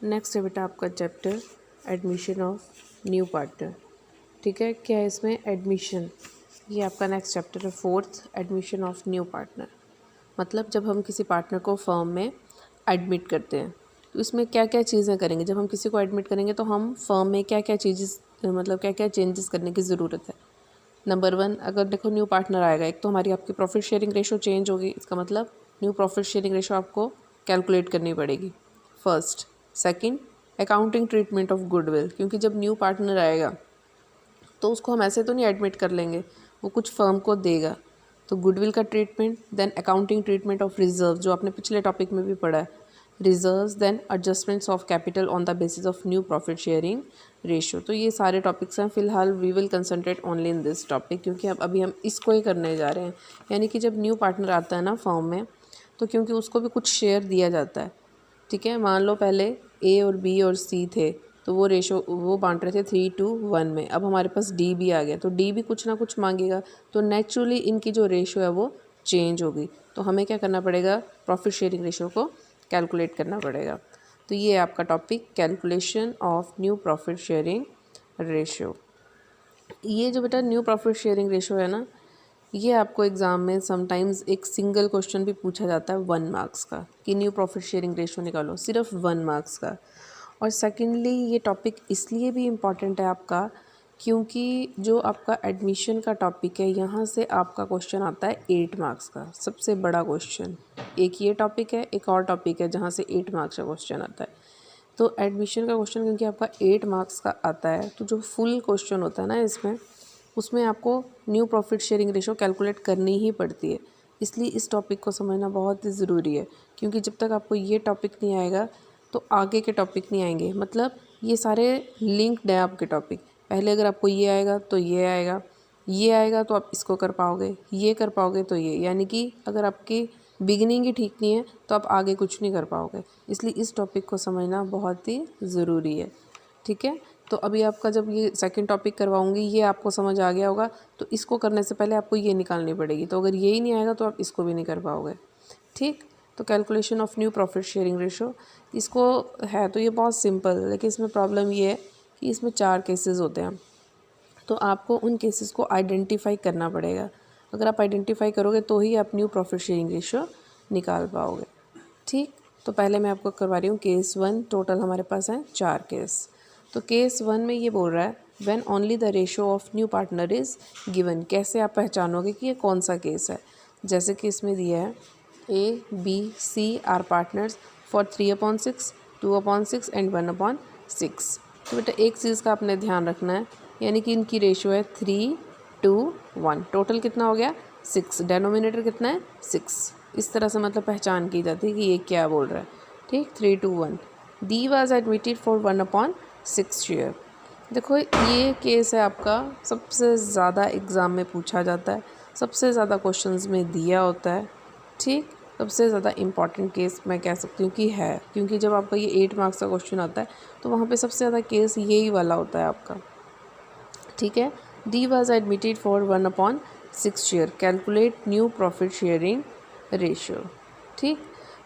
Next है बेटा आपका chapter admission of new partner. ठीक है, क्या है इसमें एडमिशन, ये आपका नेक्स्ट चैप्टर है, fourth, admission of new partner. मतलब जब हम किसी पार्टनर को फर्म में एडमिट करते हैं तो इसमें क्या क्या चीज़ें करेंगे। जब हम किसी को एडमिट करेंगे तो हम फर्म में क्या क्या चीज़ें, मतलब क्या क्या चेंजेस करने की ज़रूरत है। नंबर 1, अगर देखो न्यू पार्टनर आएगा, एक तो हमारी आपकी प्रॉफिट शेयरिंग रेशो चेंज होगी। इसका मतलब न्यू प्रॉफिट शेयरिंग रेशो आपको कैलकुलेट करनी पड़ेगी first. Second, accounting treatment of goodwill, क्योंकि जब न्यू पार्टनर आएगा तो उसको हम ऐसे तो नहीं एडमिट कर लेंगे, वो कुछ फर्म को देगा। तो गुडविल का treatment, then accounting treatment of reserve, जो आपने पिछले टॉपिक में भी पढ़ा है, reserves, then adjustments of capital on the basis of new profit sharing ratio. तो ये सारे टॉपिक्स हैं। फिलहाल we will concentrate only in this topic, क्योंकि अब अभी हम इसको ही करने जा रहे हैं। यानी कि जब न्यू पार्टनर आता है ना फर्म में, तो क्योंकि उसको भी कुछ शेयर दिया जाता है। ठीक है, मान लो पहले ए और बी और सी थे, तो वो रेशो वो बांट रहे थे 3:1 में। अब हमारे पास डी भी आ गया, तो डी भी कुछ ना कुछ मांगेगा, तो नेचुरली इनकी जो रेशो है वो चेंज होगी। तो हमें क्या करना पड़ेगा, प्रॉफिट शेयरिंग रेशो को कैलकुलेट करना पड़ेगा। तो ये आपका topic, calculation of new profit sharing ratio. ये जो बेटा न्यू प्रॉफिट शेयरिंग रेशो है ना, ये आपको एग्ज़ाम में समटाइम्स एक सिंगल क्वेश्चन भी पूछा जाता है 1 मार्क्स का, कि न्यू प्रॉफिट शेयरिंग रेशो निकालो, सिर्फ 1 मार्क्स का। और सेकेंडली ये टॉपिक इसलिए भी इम्पॉर्टेंट है आपका, क्योंकि जो आपका एडमिशन का टॉपिक है, यहाँ से आपका क्वेश्चन आता है 8 मार्क्स का, सबसे बड़ा क्वेश्चन। एक ये टॉपिक है, एक और टॉपिक है जहाँ से 8 मार्क्स का क्वेश्चन आता है। तो एडमिशन का क्वेश्चन क्योंकि आपका 8 मार्क्स का आता है, तो जो फुल क्वेश्चन होता है ना इसमें, उसमें आपको new profit sharing ratio calculate करनी ही पड़ती है। इसलिए इस टॉपिक को समझना बहुत ही ज़रूरी है, क्योंकि जब तक आपको ये टॉपिक नहीं आएगा तो आगे के टॉपिक नहीं आएंगे। मतलब ये सारे लिंक्ड है आपके टॉपिक। पहले अगर आपको ये आएगा तो ये आएगा, ये आएगा तो आप इसको कर पाओगे, ये कर पाओगे तो ये, यानी कि अगर आपकी बिगिनिंग ही ठीक नहीं है तो आप आगे कुछ नहीं कर पाओगे। इसलिए इस टॉपिक को समझना बहुत ही ज़रूरी है। ठीक है, तो अभी आपका जब ये सेकंड टॉपिक करवाऊंगी, ये आपको समझ आ गया होगा, तो इसको करने से पहले आपको ये निकालनी पड़ेगी। तो अगर ये ही नहीं आएगा तो आप इसको भी नहीं कर पाओगे। ठीक, तो calculation of new profit sharing ratio, इसको है तो ये बहुत सिंपल, लेकिन इसमें प्रॉब्लम ये है कि इसमें 4 केसेस होते हैं। तो आपको उन केसेस को आइडेंटिफाई करना पड़ेगा। अगर आप आइडेंटिफाई करोगे तो ही आप न्यू प्रॉफिट शेयरिंग रेशो निकाल पाओगे। ठीक, तो पहले मैं आपको करवा रही हूँ केस 1। टोटल हमारे पास हैं 4 केस। तो केस 1 में ये बोल रहा है when only the ratio of new partner is given. कैसे आप पहचानोगे कि ये कौन सा केस है। जैसे कि इसमें दिया है A B C are partners for 3/6, 2/6 and 1/6। तो बेटा एक चीज़ का आपने ध्यान रखना है, यानी कि इनकी रेशो है 3:1। टोटल कितना हो गया 6, डेनोमिनेटर कितना है 6। इस तरह से मतलब पहचान की जाती है कि ये क्या बोल रहा है। ठीक, 3:1। D was admitted for 1/6 share. देखो ये केस है आपका, सबसे ज़्यादा एग्ज़ाम में पूछा जाता है, सबसे ज़्यादा क्वेश्चंस में दिया होता है। ठीक, सबसे ज़्यादा इम्पॉर्टेंट केस मैं कह सकती हूँ कि है, क्योंकि जब आपका ये 8 मार्क्स का क्वेश्चन आता है तो वहाँ पे सबसे ज़्यादा केस यही वाला होता है आपका। ठीक है, D was admitted for 1/6 share, calculate new profit sharing ratio. ठीक,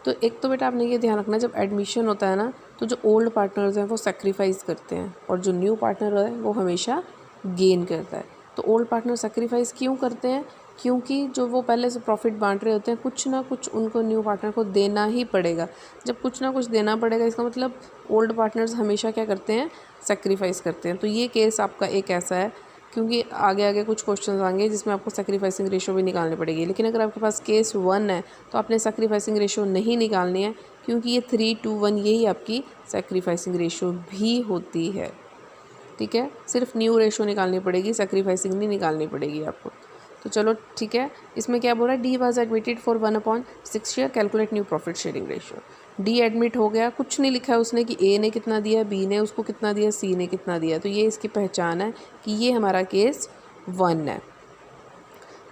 तो एक तो बेटा आपने ये ध्यान रखना है, जब एडमिशन होता है ना तो जो ओल्ड पार्टनर्स हैं वो सेक्रीफाइस करते हैं, और जो न्यू पार्टनर है वो हमेशा गेन करता है। तो ओल्ड पार्टनर सेक्रीफाइस क्यों करते हैं, क्योंकि जो वो पहले से प्रॉफिट बांट रहे होते हैं, कुछ ना कुछ उनको न्यू पार्टनर को देना ही पड़ेगा। जब कुछ ना कुछ देना पड़ेगा, इसका मतलब ओल्ड पार्टनर्स हमेशा क्या करते हैं, सेक्रीफाइस करते हैं। तो ये केस आपका एक ऐसा है, क्योंकि आगे आगे कुछ क्वेश्चंस आएंगे जिसमें आपको सेक्रीफाइसिंग रेशो भी निकालनी पड़ेगी। लेकिन अगर आपके पास केस 1 है तो आपने सेक्रीफाइसिंग रेशो नहीं निकालनी है, क्योंकि ये 3:1 यही आपकी सेक्रीफाइसिंग रेशो भी होती है। ठीक है, सिर्फ न्यू रेशो निकालनी पड़ेगी, सेक्रीफाइसिंग नहीं निकालनी पड़ेगी आपको। तो चलो ठीक है, इसमें क्या बोल रहा है, D was admitted for 1/6 share, calculate new profit sharing ratio. D admit हो गया, कुछ नहीं लिखा है उसने कि ए ने कितना दिया, बी ने उसको कितना दिया, सी ने कितना दिया। तो ये इसकी पहचान है कि ये हमारा केस 1 है।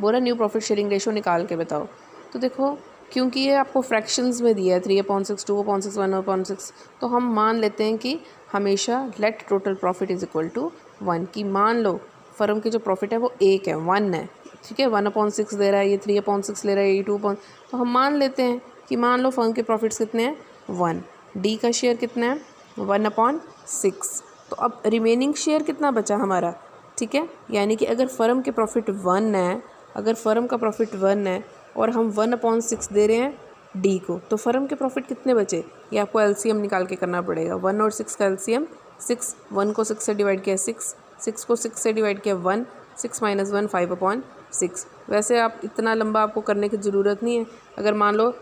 बोला न्यू प्रॉफिट शेयरिंग रेशियो निकाल के बताओ। तो देखो, क्योंकि ये आपको फ्रैक्शंस में दिया है 3/6, 2/6, 1/6, तो हम मान लेते हैं कि हमेशा let total profit is equal to 1, की मान लो फर्म की जो प्रॉफिट है वो 1 है, 1 है। ठीक है, 1/6 दे रहा है, ये 3/6 ले रहा है, ये 2, तो हम मान लेते हैं कि मान लो फर्म के प्रॉफिट्स कितने हैं 1। डी का शेयर कितना है 1/6। तो अब रिमेनिंग शेयर कितना बचा हमारा, ठीक है, यानी कि अगर फर्म के प्रॉफिट 1 है, अगर फर्म का प्रॉफिट 1 है और हम 1/6 दे रहे हैं डी को, तो फर्म के प्रॉफिट कितने बचे, ये आपको एलसीएम निकाल के करना पड़ेगा। 1 और 6 का एलसीएम 6, 1 को 6 से डिवाइड किया 6, 6 को 6 से डिवाइड किया 1, 6 - 1 5/6। वैसे आप इतना लंबा आपको करने की ज़रूरत नहीं है। अगर मान लो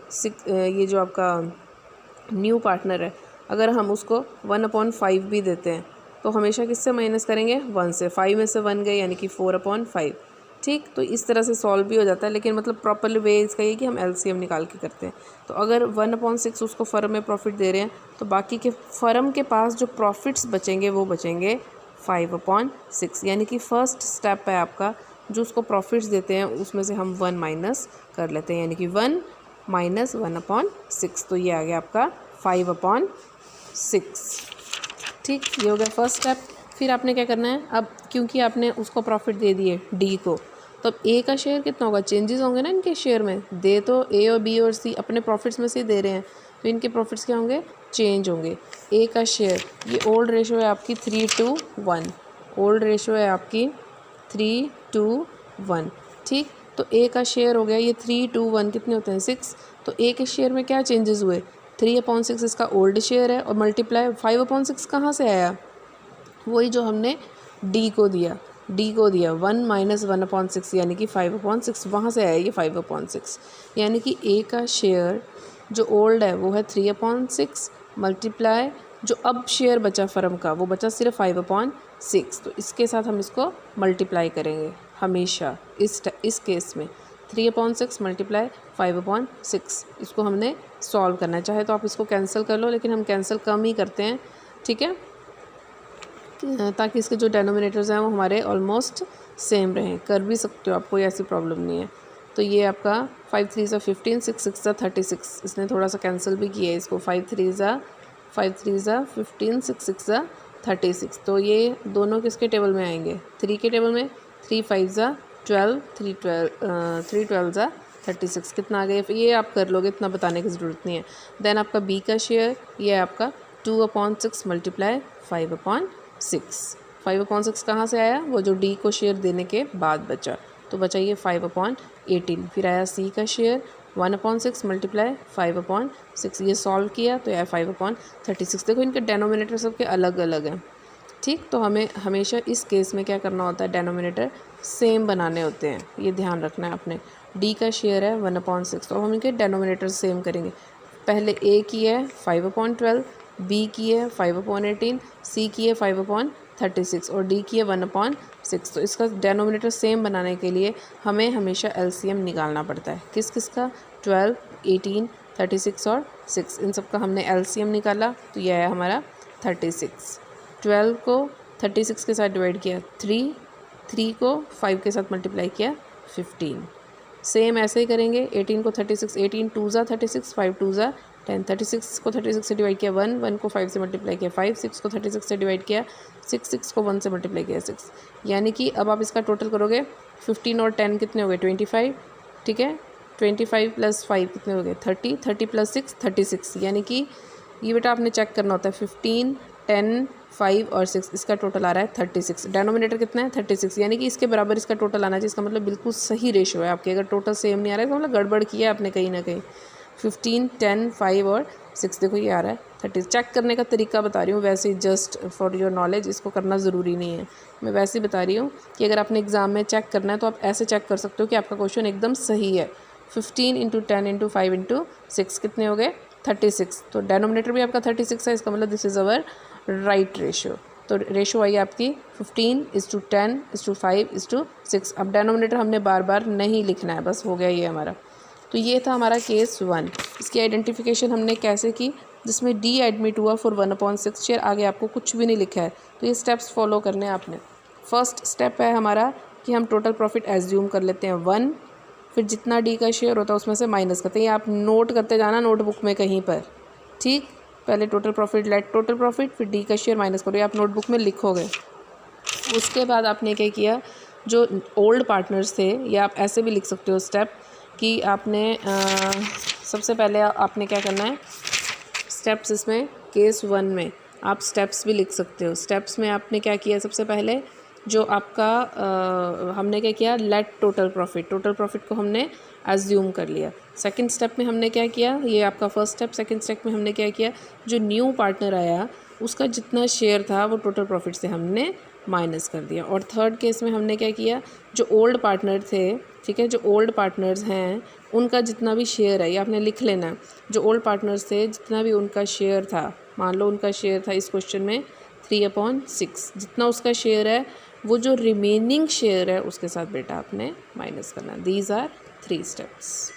ये जो आपका न्यू पार्टनर है, अगर हम उसको 1/5 भी देते हैं तो हमेशा किससे माइनस करेंगे, 1 से। 5 में से 1 गए यानी कि 4/5। ठीक, तो इस तरह से सॉल्व भी हो जाता है, लेकिन मतलब प्रॉपरली वे इसका ये कि हम एलसीएम निकाल के करते हैं। तो अगर 1/6 उसको फर्म में प्रॉफिट दे रहे हैं तो बाकी के फर्म के पास जो प्रॉफिट्स बचेंगे वो बचेंगे 5/6, यानी कि फर्स्ट स्टेप है आपका, जो उसको प्रॉफिट्स देते हैं उसमें से हम 1 माइनस कर लेते हैं, यानी कि 1 - 1/6। तो ये आ गया आपका 5/6। ठीक, ये हो गया फर्स्ट स्टेप। फिर आपने क्या करना है, अब क्योंकि आपने उसको प्रॉफिट दे दिए डी को, तो अब ए का शेयर कितना होगा, चेंजेस होंगे ना इनके शेयर में। दे तो ए और बी और सी अपने प्रॉफिट्स में से दे रहे हैं, तो इनके प्रॉफिट्स क्या होंगे, चेंज होंगे। ए का शेयर, ये ओल्ड रेशो है आपकी 3:1, ओल्ड रेशो है आपकी 3:1। ठीक, तो ए का शेयर हो गया ये 3:1, कितने होते हैं 6। तो ए के शेयर में क्या चेंजेस हुए, 3/6 इसका ओल्ड शेयर है और मल्टीप्लाई 5/6 कहाँ से आया, वही जो हमने डी को दिया 1 - 1/6 यानी कि 5/6, वहाँ से आया ये 5/6। यानी कि ए का शेयर जो ओल्ड है वो है 3/6 मल्टीप्लाई जो अब शेयर बचा फर्म का वो बचा सिर्फ 5/6। तो इसके साथ हम इसको मल्टीप्लाई करेंगे हमेशा। इस केस में 3/6 मल्टीप्लाई 5/6, इसको हमने सॉल्व करना है। चाहे तो आप इसको कैंसिल कर लो, लेकिन हम कैंसिल कम ही करते हैं, ठीक है, ताकि इसके जो डेनोमिनेटर्स हैं वो हमारे ऑलमोस्ट सेम रहें। कर भी सकते हो आप, कोई ऐसी प्रॉब्लम नहीं है। तो ये आपका 5 3 ज़ा 15, 6 6 ज़ा 36, इसने थोड़ा सा कैंसिल भी किया है इसको। 5 3 ज़ा 15, 6 6 ज़ा 36। तो ये दोनों किसके टेबल में आएंगे, 3 के टेबल में। 3 5 ज़ा 12, 3 12 ज़ा 36, कितना आ गया, ये आप कर लोगे, इतना बताने की ज़रूरत नहीं है। देन आपका बी का शेयर, ये आपका 2/6 मल्टीप्लाई 5/6। 5/6 कहाँ से आया, वो जो डी को शेयर देने के बाद बचा, तो बचा ये 5/18। फिर आया सी का शेयर 1/6 मल्टीप्लाई 5/6, ये सॉल्व किया तो यह 5/36। देखो इनके डेनोमिनेटर सबके अलग अलग हैं। ठीक, तो हमें हमेशा इस केस में क्या करना होता है, डेनोमिनेटर सेम बनाने होते हैं, ये ध्यान रखना है आपने। डी का शेयर है 1/6, तो हम इनके डेनोमिनेटर सेम करेंगे। पहले ए की है 5/12, बी की है 5/18, सी की है 5/36 और डी की है 1/6। तो इसका डेनोमिनेटर सेम बनाने के लिए हमें हमेशा एलसीएम निकालना पड़ता है। किस किस का, 12, 18, 36 और 6, इन सब का हमने एलसीएम निकाला तो यह है हमारा 36। 12 को 36 के साथ डिवाइड किया 3 को 5 के साथ मल्टीप्लाई किया 15। सेम ऐसे ही करेंगे। 18 को 36, 18 2 ज़ा 36, 5 2 ज़ा 10। 36 को 36 से डिवाइड किया 1 को 5 से मल्टीप्लाई किया 5, 6 को 36 से डिवाइड किया 6 को 1 से मल्टीप्लाई किया 6। यानी कि अब आप इसका टोटल करोगे 15 और 10 कितने हो गए 25, ठीक है। 25 + 5 कितने हो गए 30, 30 + 6 36। यानी कि ये बेटा आपने चेक करना होता है 15, 10, 5 और 6, इसका टोटल आ रहा है 36। डेनोमिनेटर कितना है 36, यानी कि इसके बराबर इसका टोटल आना चाहिए। इसका मतलब बिल्कुल सही रेशो है आपके। अगर टोटल सेम नहीं आ रहा है तो मतलब गड़बड़ किया है आपने कहीं ना कहीं। 15, 10, 5 और 6, देखो ये आ रहा है 30। चेक करने का तरीका बता रही हूँ, वैसे ही जस्ट फॉर योर नॉलेज, इसको करना ज़रूरी नहीं है, मैं वैसे ही बता रही हूँ कि अगर आपने एग्ज़ाम में चेक करना है तो आप ऐसे चेक कर सकते हो कि आपका क्वेश्चन एकदम सही है। 15 × 10 × 5 × 6 कितने हो गए 36। तो डेनोमिनेटर भी आपका 36 है, इसका मतलब this is our right ratio. तो रेशो आई आपकी 15:10:5:6। अब डेनोमिनेटर हमने बार बार नहीं लिखना है, बस हो गया ये हमारा। तो ये था हमारा केस 1। इसकी आइडेंटिफिकेशन हमने कैसे की, जिसमें डी एडमिट हुआ फॉर 1/6 शेयर। आगे आपको कुछ भी नहीं लिखा है, तो ये स्टेप्स फॉलो करने हैं आपने। फर्स्ट स्टेप है हमारा कि हम टोटल प्रॉफिट एज्यूम कर लेते हैं 1, फिर जितना डी का शेयर होता है उसमें से माइनस करते हैं। ये आप नोट करते जाना नोटबुक में कहीं पर, ठीक। पहले total profit late total profit, फिर डी का शेयर माइनस करो, ये आप नोटबुक में लिखोगे। उसके बाद आपने क्या किया, जो ओल्ड पार्टनर्स थे, या आप ऐसे भी लिख सकते हो स्टेप कि आपने सबसे पहले आपने क्या करना है, स्टेप्स इसमें केस 1 में आप स्टेप्स भी लिख सकते हो। स्टेप्स में आपने क्या किया, सबसे पहले जो आपका हमने क्या किया, लेट टोटल प्रॉफिट को हमने एज्यूम कर लिया। सेकंड स्टेप में हमने क्या किया, ये आपका फर्स्ट स्टेप। सेकंड स्टेप में हमने क्या किया, जो न्यू पार्टनर आया उसका जितना शेयर था वो टोटल प्रॉफिट से हमने माइनस कर दिया। और थर्ड केस में हमने क्या किया, जो ओल्ड पार्टनर थे, ठीक है, जो ओल्ड पार्टनर्स हैं उनका जितना भी शेयर है, ये आपने लिख लेना, जो ओल्ड पार्टनर्स थे जितना भी उनका शेयर था, मान लो उनका शेयर था इस क्वेश्चन में 3/6, जितना उसका शेयर है वो जो रिमेनिंग शेयर है उसके साथ बेटा आपने माइनस करना। दीज आर 3 स्टेप्स,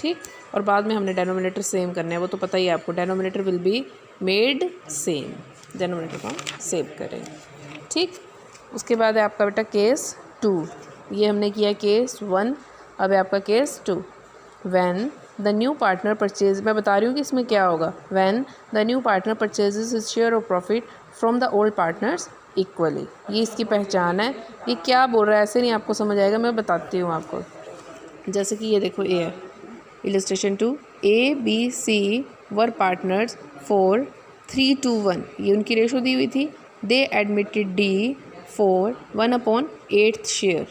ठीक। और बाद में हमने डेनोमिनेटर सेम करना है, वो तो पता ही है आपको, denominator will be made same, denominator को हम सेव करें, ठीक। उसके बाद है आपका बेटा केस 2, ये हमने किया केस 1, अब है आपका case 2। When the new partner purchase, मैं बता रही हूँ कि इसमें क्या होगा, when the new partner purchases his share of profit from the old partners equally, ये इसकी पहचान है। ये क्या बोल रहा है ऐसे नहीं आपको समझ आएगा, मैं बताती हूँ आपको। जैसे कि ये देखो, ए है illustration 2, ABC were partners for 3:1, ये उनकी रेशो दी हुई थी। दे एडमिटेड D फॉर 1/8 शेयर,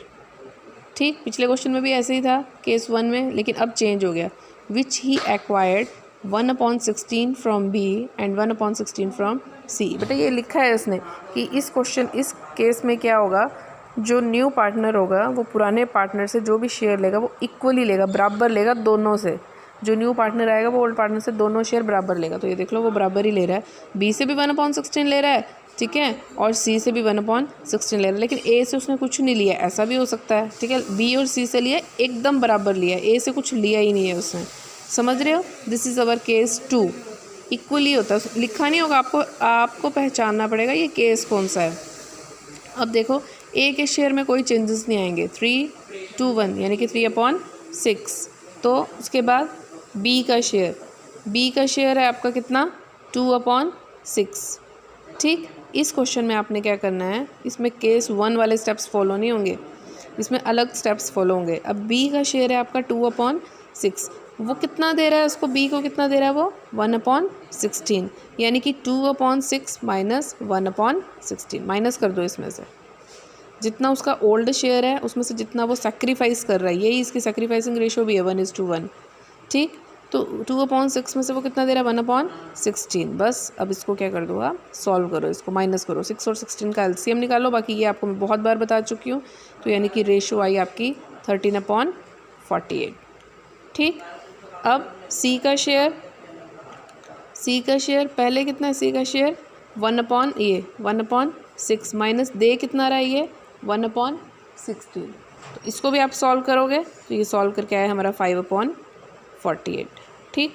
ठीक। पिछले क्वेश्चन में भी ऐसे ही था केस 1 में, लेकिन अब चेंज हो गया। Which he acquired 1/16 from B and 1/16 from C। बेटा ये लिखा है इसने कि इस केस में क्या होगा, जो न्यू पार्टनर होगा वो पुराने पार्टनर से जो भी शेयर लेगा वो इक्वली लेगा, बराबर लेगा दोनों से। जो न्यू पार्टनर आएगा वो ओल्ड पार्टनर से दोनों शेयर बराबर लेगा। तो ये देख लो वो बराबर ही ले रहा है, B से भी 1/16 ले रहा है, ठीक है, और C से भी 1/16 ले रहा है। लेकिन A से उसने कुछ नहीं लिया, ऐसा भी हो सकता है, ठीक है। B और C से लिया, एकदम बराबर लिया, A से कुछ लिया ही नहीं है उसने, समझ रहे हो। This is our case 2, equally होता है, लिखा नहीं होगा, आपको पहचानना पड़ेगा ये केस कौन सा है। अब देखो A के शेयर में कोई चेंजेस नहीं आएंगे, 3:1 यानी कि 3/6। तो उसके बाद B का शेयर है आपका कितना, 2/6, ठीक। इस क्वेश्चन में आपने क्या करना है, इसमें केस 1 वाले स्टेप्स फॉलो नहीं होंगे, इसमें अलग स्टेप्स फॉलो होंगे। अब B का शेयर है आपका 2/6, वो कितना दे रहा है उसको, B को कितना दे रहा है वो 1/16, यानी कि 2/6 माइनस 1/16, माइनस कर दो इसमें से जितना उसका ओल्ड शेयर है उसमें से जितना वो सेक्रीफाइस कर रहा है, यही इसकी सेक्रीफाइसिंग रेशो भी है 1:1, ठीक। तो 2/6 में से वो कितना दे रहा है 1/16। बस अब इसको क्या कर दो आप, सॉल्व करो, इसको माइनस करो, 6 और 16 का एलसीएम निकालो। बाकी ये आपको मैं बहुत बार बता चुकी हूँ। तो यानी कि रेशो आई आपकी 13/48, ठीक। अब C का शेयर पहले कितना है, C का शेयर 1/6 माइनस दे कितना रहा है ये 1/16। तो इसको भी आप सॉल्व करोगे तो ये सॉल्व करके आया हमारा 5/48, ठीक।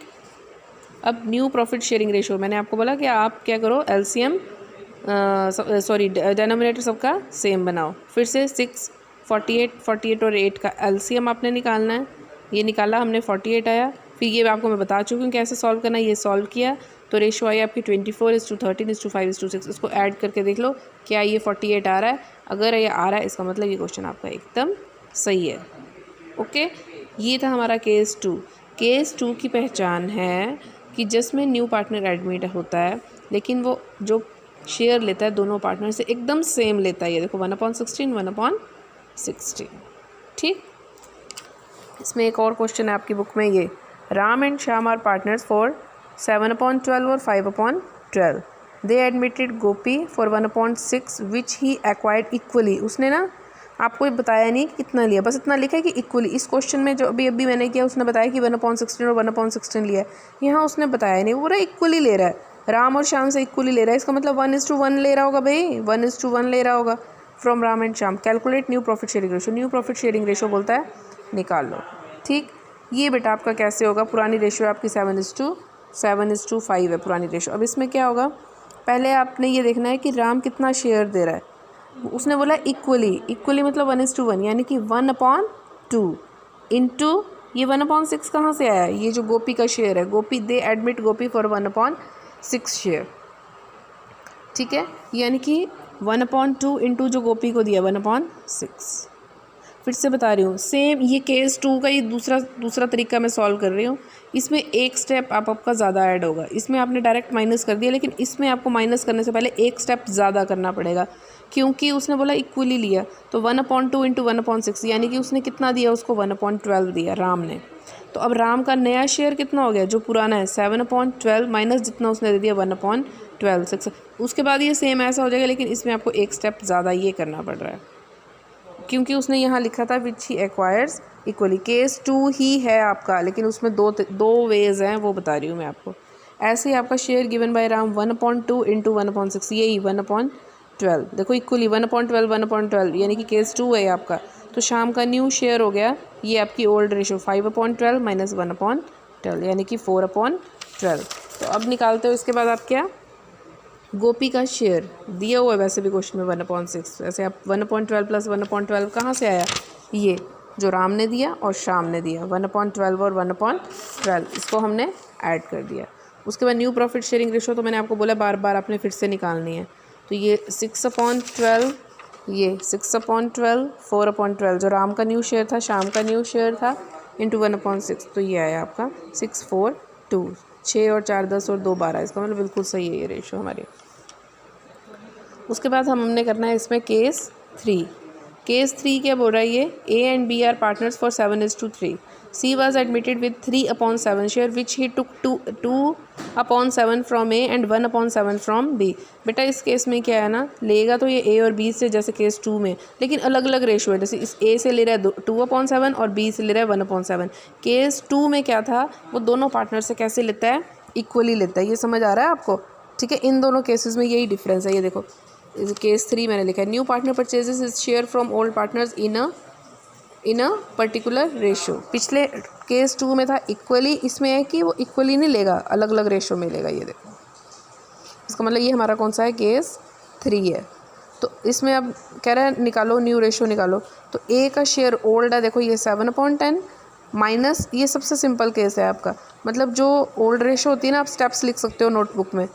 अब न्यू प्रॉफिट शेयरिंग रेशो, मैंने आपको बोला कि आप क्या करो, एलसीएम डेनोमिनेटर सबका सेम बनाओ। फिर से 6, 48 और 8 का एलसीएम आपने निकालना है। ये निकाला हमने 48 आया। फिर ये आपको मैं बता चुकी हूँ कैसे सॉल्व करना है, ये सॉल्व किया तो रेशो आई आपकी 24:13:5:6। इसको ऐड करके देख लो क्या ये 48 आ रहा है। अगर ये आ रहा है इसका मतलब ये क्वेश्चन आपका एकदम सही है। ओके, ये था हमारा केस 2। केस 2 की पहचान है कि जिसमें न्यू पार्टनर एडमिट होता है लेकिन वो जो शेयर लेता है दोनों पार्टनर से एकदम सेम लेता है। ये देखो 1/16 1/16, ठीक। इसमें एक और क्वेश्चन है आपकी बुक में, ये Ram and Shyam are partners for 7/12 और 5/12। They admitted Gopi for 1/6 which he acquired equally. उसने ना आपको बताया नहीं कि कितना लिया, बस इतना लिखा है कि इक्वली। इस क्वेश्चन में जो अभी मैंने किया उसने बताया कि 1/16 और 1/16 लिया है, यहाँ उसने बताया नहीं, पूरा इक्वली ले रहा है, राम और श्याम से इक्वली ले रहा है। इसका मतलब 1:1 ले रहा होगा भाई, 1:1 ले रहा होगा from Ram and Shyam. Calculate new profit sharing ratio. New profit sharing ratio बोलता है निकाल लो, ठीक। ये बेटा आपका कैसे होगा, पुरानी रेशो है आपकी 7:5 है पुरानी रेशो। अब इसमें क्या होगा, पहले आपने ये देखना है कि राम कितना शेयर दे रहा है। उसने बोला इक्वली मतलब 1:1 यानी कि 1/2 इंटू ये 1/6 कहाँ से आया, ये जो गोपी का शेयर है, Gopi they admit Gopi for 1/6 share, ठीक है। यानी कि 1/2 इंटू जो गोपी को दिया 1/6। फिर से बता रही हूँ, सेम ये केस 2 का ही दूसरा तरीका मैं सॉल्व कर रही हूँ। इसमें एक स्टेप आपका ज़्यादा ऐड होगा। इसमें आपने डायरेक्ट माइनस कर दिया, लेकिन इसमें आपको माइनस करने से पहले एक स्टेप ज़्यादा करना पड़ेगा, क्योंकि उसने बोला इक्वली लिया। तो 1/2 इंटू 1/6, यानी कि उसने कितना दिया, उसको 1/12 दिया राम ने। तो अब राम का नया शेयर कितना हो गया, जो पुराना है 7/12 माइनस जितना उसने दे दिया 1/12 6। उसके बाद ये सेम ऐसा हो जाएगा, लेकिन इसमें आपको एक स्टेप ज़्यादा ये करना पड़ रहा है, क्योंकि उसने यहाँ लिखा था विच ही एक्वायर्स इक्वली। केस 2 ही है आपका, लेकिन उसमें दो वेज हैं, वो बता रही हूँ मैं आपको। ऐसे ही आपका share given by Ram 1/2 into 1/6, यही 1/12 देखो इक्वली 1/12 1/12, यानी कि केस 2 है आपका। तो शाम का न्यू शेयर हो गया ये आपकी ओल्ड रेशो 5/12 माइनस 1/12, यानी कि 4/12। तो अब निकालते हो इसके बाद आप क्या, गोपी का शेयर दिया हुआ है वैसे भी क्वेश्चन में 1/6। वैसे आप 1/12 प्लस 1/12 कहाँ से आया, ये जो राम ने दिया और शाम ने दिया 1/12 और 1/12, इसको हमने ऐड कर दिया। उसके बाद न्यू प्रॉफिट शेयरिंग रेशो तो मैंने आपको बोला बार बार आपने फिर से निकालनी है। तो ये 6/12, ये 6/12 4/12, जो राम का न्यू शेयर था शाम का न्यू शेयर था, इंटू 1/6, तो ये आया आपका 642। 6 और 4 10 और 2 12, इसका मतलब बिल्कुल सही है ये रेशो हमारी। उसके बाद हमने करना है इसमें केस 3। केस 3 क्या बोल रहा है, ये A and B are partners for 7:3। C was admitted with 3/7 share which he took 2/7 from A and 1/7 from B। बेटा इस केस में क्या है ना, लेगा तो ये A और B से जैसे केस 2 में, लेकिन अलग अलग रेशो है। जैसे इस A से ले रहा है 2/7 और B से ले रहा है 1/7। केस 2 में क्या था, वो दोनों पार्टनर से कैसे लेता है, इक्वली लेता है। ये समझ आ रहा है आपको, ठीक है। इन दोनों केसेस में यही डिफरेंस है। ये देखो केस 3 मैंने लिखा है, new partner purchases his share from old partners in a particular ratio. पिछले केस 2 में था इक्वली, इसमें है कि वो इक्वली नहीं लेगा, अलग अलग रेशो में लेगा। ये देखो इसका मतलब ये हमारा कौन सा है, केस 3 है। तो इसमें अब कह रहा है निकालो न्यू रेशो निकालो। तो ए का शेयर ओल्ड है, देखो ये 7/10 माइनस, ये सबसे सिंपल केस है आपका। मतलब जो ओल्ड रेशो होती है ना, आप स्टेप्स लिख सकते हो नोटबुक में।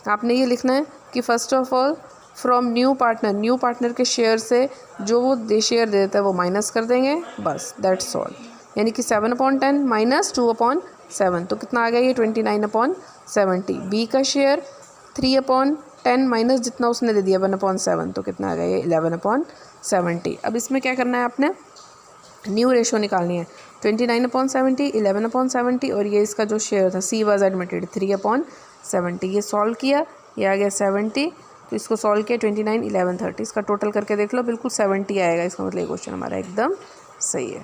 आपने ये लिखना है कि first of all from new partner के शेयर से जो वो शेयर दे देता है वो माइनस कर देंगे, बस दैट्स ऑल। यानी कि 7/10 माइनस 2/7, तो कितना आ गया ये 29/70। बी का शेयर 3/10 माइनस जितना उसने दे दिया 1/7, तो कितना आ गया ये 11/70। अब इसमें क्या करना है, आपने न्यू रेशो निकालनी है। 29/70 11/70, और ये इसका जो शेयर था सी वाज एडमिटेड 3/70। ये सॉल्व किया, ये आ गया 70। तो इसको सॉल्व किया 29 11 30, इसका टोटल करके देख लो, बिल्कुल 70 आएगा। इसका मतलब ये क्वेश्चन हमारा एकदम सही है।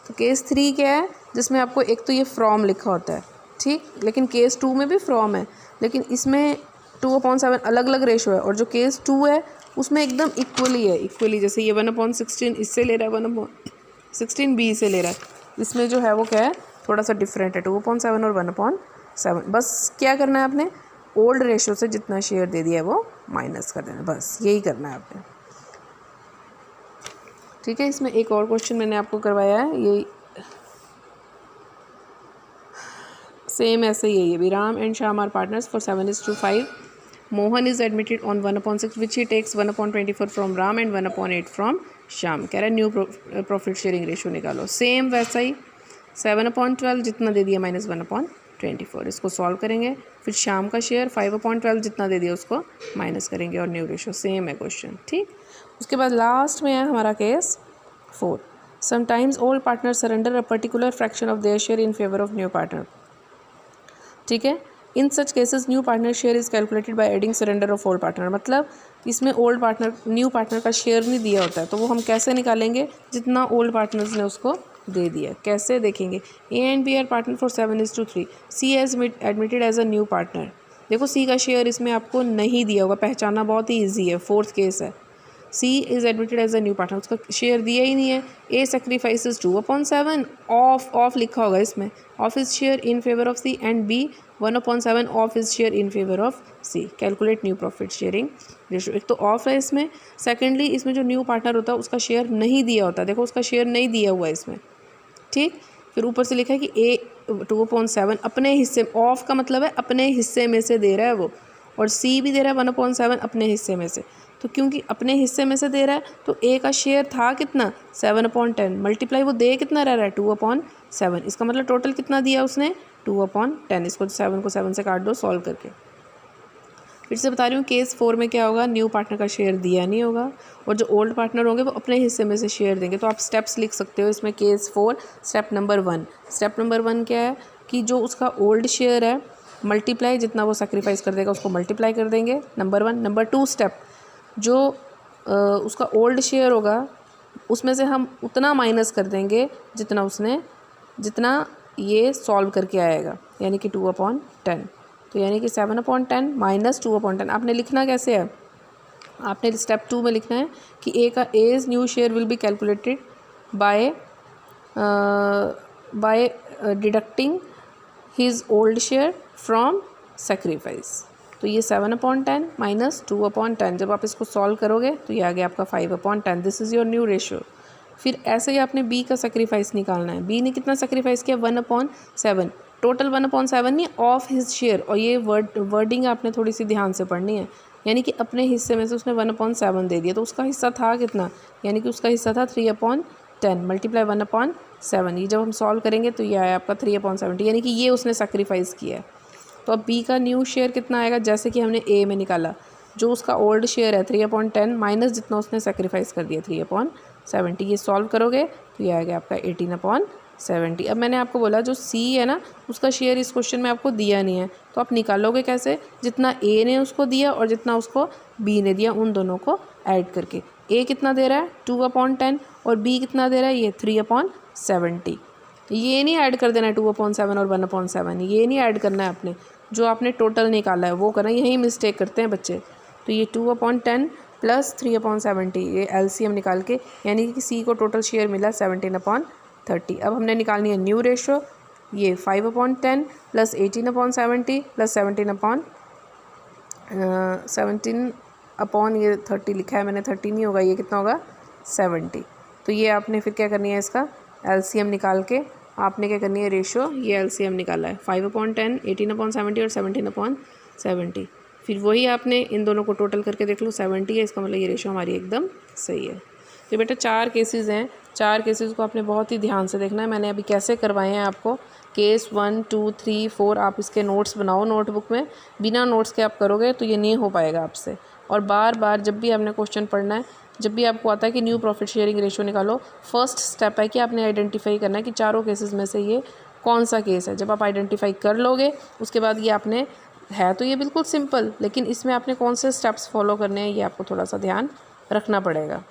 तो केस 3 क्या है, जिसमें आपको एक तो ये फ्रॉम लिखा होता है, ठीक, लेकिन केस 2 में भी फ्रॉम है, लेकिन इसमें 2/7 अलग अलग रेशो है। और जो केस 2 है उसमें एकदम इक्वली है, इक्वली जैसे ये 1/16 इससे ले रहा है, 1/16 बी से ले रहा है। इसमें जो है वो क्या है, थोड़ा सा डिफरेंट है, 2/7 और 1/7। बस क्या करना है, आपने ओल्ड रेशो से जितना शेयर दे दिया है वो माइनस कर देना, बस यही करना है आपने, ठीक है। इसमें एक और क्वेश्चन मैंने आपको करवाया है, ये सेम ऐसे ही है भी। Ram and Shyam are partners for 7:5। Mohan is admitted on 1/6 which he takes 1/24 from Ram and 1/8 from Shyam. कह रहा है न्यू प्रॉफिट शेयरिंग रेशो निकालो। सेम वैसा ही 7/12 जितना दे दिया माइनस 1/24, इसको सॉल्व करेंगे। फिर शाम का शेयर 5/12 जितना दे दिया उसको माइनस करेंगे, और न्यू रेशो सेम है क्वेश्चन, ठीक। उसके बाद लास्ट में है हमारा case 4। Sometimes old partner surrender a particular fraction of their share in favour of new partner, ठीक है। In such cases new partner share is calculated by adding surrender of old partner. मतलब इसमें old partner new partner का share नहीं दिया होता है, तो वो हम कैसे निकालेंगे, जितना ओल्ड पार्टनर्स ने उसको दे दिया। कैसे देखेंगे, A and B are partner for 7:3। C as admitted as a new partner. देखो सी का शेयर इसमें आपको नहीं दिया होगा, पहचानना बहुत ही ईजी है, 4th केस है। C is admitted as a new partner, उसका शेयर दिया ही नहीं है। ए सेक्रीफाइसेस 2/7 ऑफ लिखा होगा इसमें, of is share in favour of C, and B 1/7 of is share in favour of C. Calculate new profit sharing ratio. एक तो ऑफ है इसमें, सेकेंडली इसमें जो न्यू पार्टनर होता है उसका शेयर नहीं दिया होता, देखो उसका शेयर नहीं दिया हुआ है इसमें, ठीक। फिर ऊपर से लिखा है कि ए 2/7 अपने हिस्से, ऑफ का मतलब है अपने हिस्से में से दे रहा है वो, और सी भी दे रहा है 1/7 अपने हिस्से में से। तो क्योंकि अपने हिस्से में से दे रहा है तो ए का शेयर था कितना 7/10 मल्टीप्लाई वो दे कितना रह रहा है 2/7। इसका मतलब टोटल कितना दिया उसने 2/10। इसको 7 को 7 से काट दो सॉल्व करके। फिर से बता रही हूँ केस 4 में क्या होगा, न्यू पार्टनर का शेयर दिया नहीं होगा और जो ओल्ड पार्टनर होंगे वो अपने हिस्से में से शेयर देंगे। तो आप स्टेप्स लिख सकते हो इसमें case 4 step number 1। Step number 1 क्या है कि जो उसका ओल्ड शेयर है मल्टीप्लाई जितना वो सेक्रीफाइस कर देगा उसको मल्टीप्लाई कर देंगे, नंबर 1। नंबर 2 स्टेप जो उसका ओल्ड शेयर होगा उसमें से हम उतना माइनस कर देंगे जितना ये सॉल्व करके आएगा, यानी कि 2/10। तो यानी कि 7/10 माइनस 2/10। आपने लिखना कैसे है, आपने स्टेप 2 में लिखना है कि ए का as new share will be calculated by deducting his old share from sacrifice. तो ये 7/10 माइनस 2/10, जब आप इसको सॉल्व करोगे तो ये आ गया आपका 5/10। This is your new ratio. फिर ऐसे ही आपने बी का सेक्रीफाइस निकालना है। बी ने कितना सेक्रीफाइस किया 1/7, टोटल 1/7 नहीं ऑफ हिज शेयर। और ये वर्डिंग आपने थोड़ी सी ध्यान से पढ़नी है, यानी कि अपने हिस्से में से उसने 1/7 दे दिया। तो उसका हिस्सा था कितना, यानी कि उसका हिस्सा था 3/10 मल्टीप्लाई 1/7। ये जब हम सॉल्व करेंगे तो ये आया आपका 3/70, यानी कि ये उसने सेक्रीफाइस किया है। तो अब बी का न्यू शेयर कितना आएगा, जैसे कि हमने ए में निकाला, जो उसका ओल्ड शेयर है 3/10 माइनस जितना उसने सेक्रीफाइस कर दिया 3/70। ये सॉल्व करोगे तो ये आएगा आपका 18/70। अब मैंने आपको बोला जो सी है ना उसका शेयर इस क्वेश्चन में आपको दिया नहीं है, तो आप निकालोगे कैसे, जितना ए ने उसको दिया और जितना उसको बी ने दिया उन दोनों को ऐड करके। ए कितना दे रहा है 2/10 और बी कितना दे रहा है ये 3/70। ये नहीं ऐड कर देना है 2/7 और 1/7, ये नहीं ऐड करना है आपने, जो आपने टोटल निकाला है वो करना। यही मिस्टेक करते हैं बच्चे। तो ये 2/10 प्लस 3/70 ये एलसीएम निकाल के, यानी कि सी को टोटल शेयर मिला 17/30। अब हमने निकालनी है न्यू रेशो, ये 5/10 प्लस 18/70 प्लस 17/30 लिखा है मैंने, 30 नहीं होगा, ये कितना होगा 70। तो ये आपने फिर क्या करनी है, इसका एलसीएम निकाल के आपने क्या करनी है रेशो, ये एलसीएम निकाला है 5/10 18/70 और 17/70। फिर वही आपने इन दोनों को टोटल करके देख लो 70 है, इसका मतलब ये रेशो हमारी एकदम सही है। तो बेटा 4 केसेस हैं, 4 केसेस को आपने बहुत ही ध्यान से देखना है। मैंने अभी कैसे करवाए हैं आपको, केस 1 2 3 4 आप इसके नोट्स बनाओ नोटबुक में। बिना नोट्स के आप करोगे तो ये नहीं हो पाएगा आपसे। और बार बार जब भी आपने क्वेश्चन पढ़ना है, जब भी आपको आता है कि न्यू प्रॉफिट शेयरिंग रेशो निकालो, फर्स्ट स्टेप है कि आपने आइडेंटिफाई करना है कि चारों केसेस में से ये कौन सा केस है। जब आप आइडेंटिफाई कर लोगे उसके बाद ये आपने है तो ये बिल्कुल सिंपल, लेकिन इसमें आपने कौन से स्टेप्स फॉलो करने हैं ये आपको थोड़ा सा ध्यान रखना पड़ेगा।